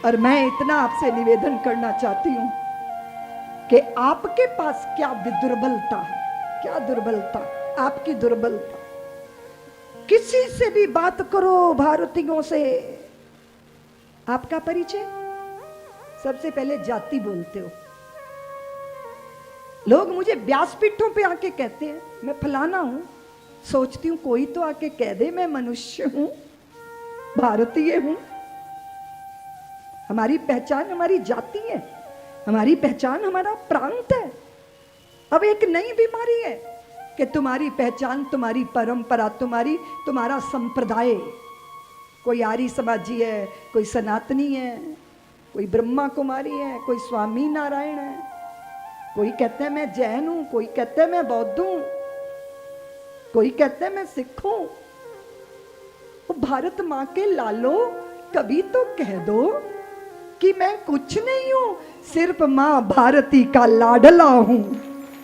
और मैं इतना आपसे निवेदन करना चाहती हूं कि आपके पास क्या दुर्बलता है, क्या दुर्बलता, आपकी दुर्बलता। किसी से भी बात करो भारतीयों से, आपका परिचय सबसे पहले जाति बोलते हो। लोग मुझे व्यासपीठों पे आके कहते हैं मैं फलाना हूं, सोचती हूं कोई तो आके कह दे मैं मनुष्य हूं, भारतीय हूं। हमारी पहचान हमारी जाति है, हमारी पहचान हमारा प्रांत है। अब एक नई बीमारी है कि तुम्हारी पहचान, तुम्हारी परंपरा, तुम्हारा संप्रदाय, कोई आर्य समाजी है, कोई सनातनी है, कोई ब्रह्मा कुमारी है, कोई स्वामी नारायण है, कोई कहते हैं मैं जैन हूं, कोई कहते हैं मैं बौद्ध हूं, कोई कहते हैं मैं सिख हूं। वो भारत मां के लालो, कभी तो कह दो कि मैं कुछ नहीं हूं, सिर्फ मां भारती का लाडला हूं,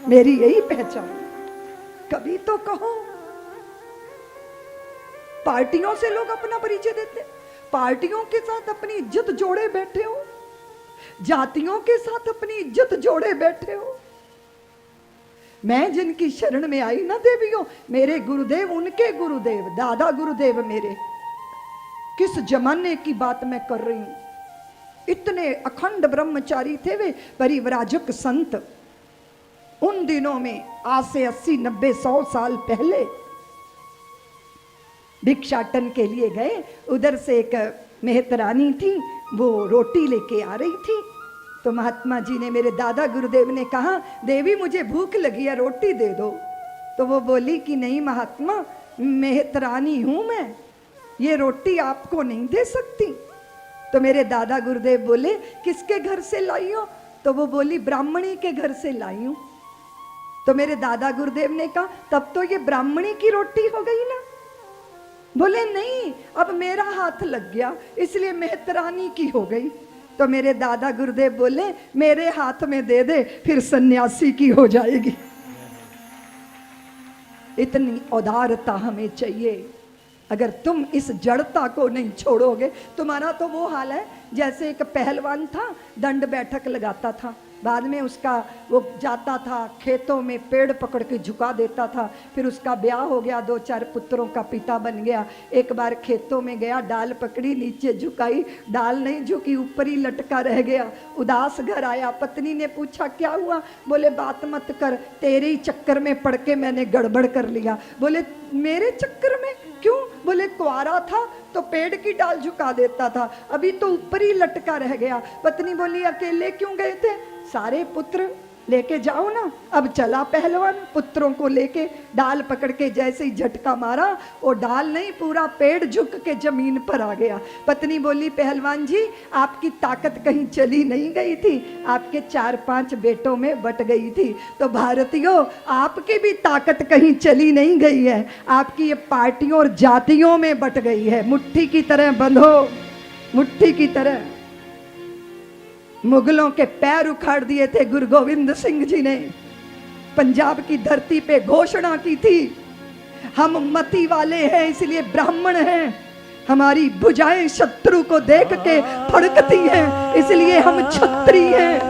मेरी यही पहचान। कभी तो कहो। पार्टियों से लोग अपना परिचय देते, पार्टियों के साथ अपनी इज्जत जोड़े बैठे हो, जातियों के साथ अपनी इज्जत जोड़े बैठे हो। मैं जिनकी शरण में आई ना देवियों, मेरे गुरुदेव, उनके गुरुदेव, दादा गुरुदेव मेरे, किस जमाने की बात मैं कर रही हूं। इतने अखंड ब्रह्मचारी थे वे परिव्राजक संत। उन दिनों में आज से 80, 90, 100 साल पहले भिक्षाटन के लिए गए। उधर से एक मेहतरानी थी, वो रोटी लेके आ रही थी। तो महात्मा जी ने, मेरे दादा गुरुदेव ने कहा, देवी मुझे भूख लगी है, रोटी दे दो। तो वो बोली कि नहीं महात्मा, मेहतरानी हूं मैं, ये रोटी आपको नहीं दे सकती। तो मेरे दादा गुरुदेव बोले, किसके घर से लाई हो? तो वो बोली, ब्राह्मणी के घर से लाई हूं। तो मेरे दादा गुरुदेव ने कहा, तब तो ये ब्राह्मणी की रोटी हो गई ना। बोले नहीं, अब मेरा हाथ लग गया इसलिए मेहतरानी की हो गई। तो मेरे दादा गुरुदेव बोले, मेरे हाथ में दे दे, फिर सन्यासी की हो जाएगी। इतनी औदारता हमें चाहिए। अगर तुम इस जड़ता को नहीं छोड़ोगे, तुम्हारा तो वो हाल है जैसे एक पहलवान था, दंड बैठक लगाता था, बाद में उसका वो जाता था खेतों में, पेड़ पकड़ के झुका देता था, फिर उसका ब्याह हो गया, 2-4 पुत्रों का पिता बन गया। एक बार खेतों में गया, डाल पकड़ी, नीचे झुकाई, डाल नहीं झुकी, ऊपर ही लटका रह गया। उदास घर आया, पत्नी ने पूछा क्या हुआ? बोले बात मत कर, तेरे ही चक्कर में पड़ के मैंने गड़बड़ कर लिया। बोले मेरे चक्कर में? क्यों? बोले कुआरा था तो पेड़ की डाल झुका देता था, अभी तो ऊपर ही लटका रह गया। पत्नी बोली अकेले क्यों गए थे? सारे पुत्र लेके जाओ ना। अब चला पहलवान पुत्रों को लेके, डाल पकड़ के जैसे ही झटका मारा, वो डाल नहीं पूरा पेड़ झुक के जमीन पर आ गया। पत्नी बोली पहलवान जी आपकी ताकत कहीं चली नहीं गई थी, आपके 4-5 बेटों में बट गई थी। तो भारतीयों आपकी भी ताकत कहीं चली नहीं गई है, आपकी ये पार्टियों और जातियों में बट गई है। मुट्ठी की तरह बंधो, मुट्ठी की तरह। मुगलों के पैर उखाड़ दिए थे गुरु गोविंद सिंह जी ने, पंजाब की धरती पे घोषणा की थी, हम मति वाले हैं इसलिए ब्राह्मण हैं, हमारी भुजाएं शत्रु को देख के फड़कती हैं इसलिए हम क्षत्रिय हैं,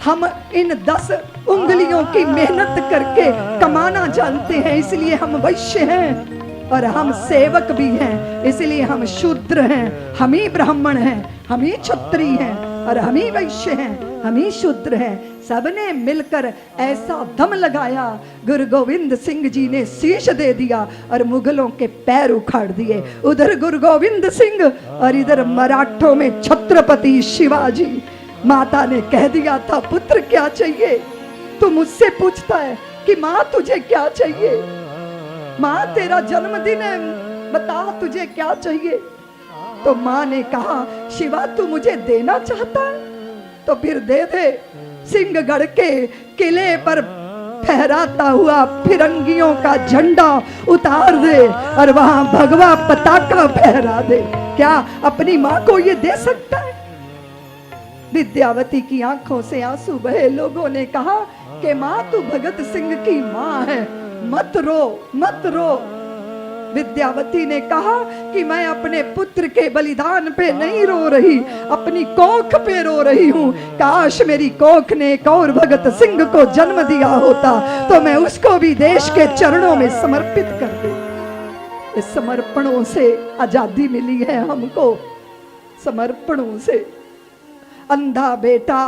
हम इन 10 उंगलियों की मेहनत करके कमाना जानते हैं इसलिए हम वैश्य हैं, और हम सेवक भी हैं इसलिए हम शूद्र हैं, हम ही ब्राह्मण हैं, हम ही क्षत्रिय हैं, और हम ही वैश्य हैं, हम ही शूद्र हैं। सबने मिलकर ऐसा दम लगाया, गुरु गोविंद सिंह जी ने शीश दे दिया और मुगलों के पैर उखाड़ दिए। उधर गुरु गोविंद सिंह और इधर मराठों में छत्रपति शिवाजी। माता ने कह दिया था पुत्र क्या चाहिए? तू मुझसे पूछता है कि माँ तुझे क्या चाहिए? माँ तेरा जन्मदिन है, बता तुझे क्या चाहिए? तो माँ ने कहा शिवा तू मुझे देना चाहता है तो फिर दे दे। सिंहगढ़ के किले पर फहराता हुआ फिरंगियों का झंडा उतार दे और वहां भगवा पताका फहरा दे। क्या अपनी माँ को ये दे सकता है? विद्यावती की आंखों से आंसू बहे। लोगों ने कहा कि माँ तू भगत सिंह की माँ है, मत रो मत रो। विद्यावती ने कहा कि मैं अपने पुत्र के बलिदान पे नहीं रो रही, अपनी कोख पे रो रही हूँ। काश मेरी कोख ने एक और भगत सिंह को जन्म दिया होता तो मैं उसको भी देश के चरणों में समर्पित कर दे। इस समर्पणों से आजादी मिली है हमको, समर्पणों से। अंधा बेटा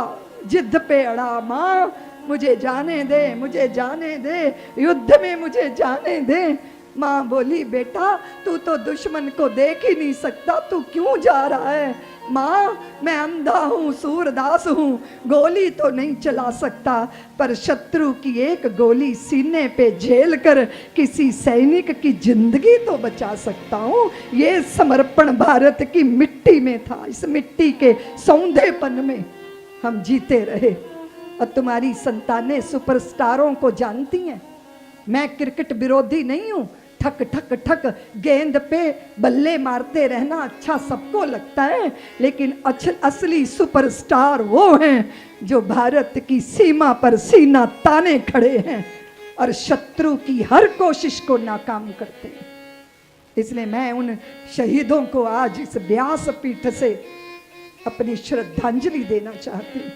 जिद पे अड़ा, माँ मुझे जाने दे, मुझे जाने दे, युद्ध में मुझे जाने दे। माँ बोली बेटा तू तो दुश्मन को देख ही नहीं सकता, तू क्यों जा रहा है? माँ मैं अंधा हूँ, सूरदास हूँ, गोली तो नहीं चला सकता, पर शत्रु की एक गोली सीने पे झेल कर किसी सैनिक की जिंदगी तो बचा सकता हूँ। ये समर्पण भारत की मिट्टी में था, इस मिट्टी के सौंधेपन में हम जीते रहे। और तुम्हारी संतानें सुपरस्टारों को जानती हैं। मैं क्रिकेट विरोधी नहीं हूँ, ठक ठक ठक गेंद पे बल्ले मारते रहना अच्छा सबको लगता है, लेकिन असली सुपरस्टार वो हैं जो भारत की सीमा पर सीना ताने खड़े हैं और शत्रु की हर कोशिश को नाकाम करते हैं। इसलिए मैं उन शहीदों को आज इस व्यासपीठ से अपनी श्रद्धांजलि देना चाहती हूँ।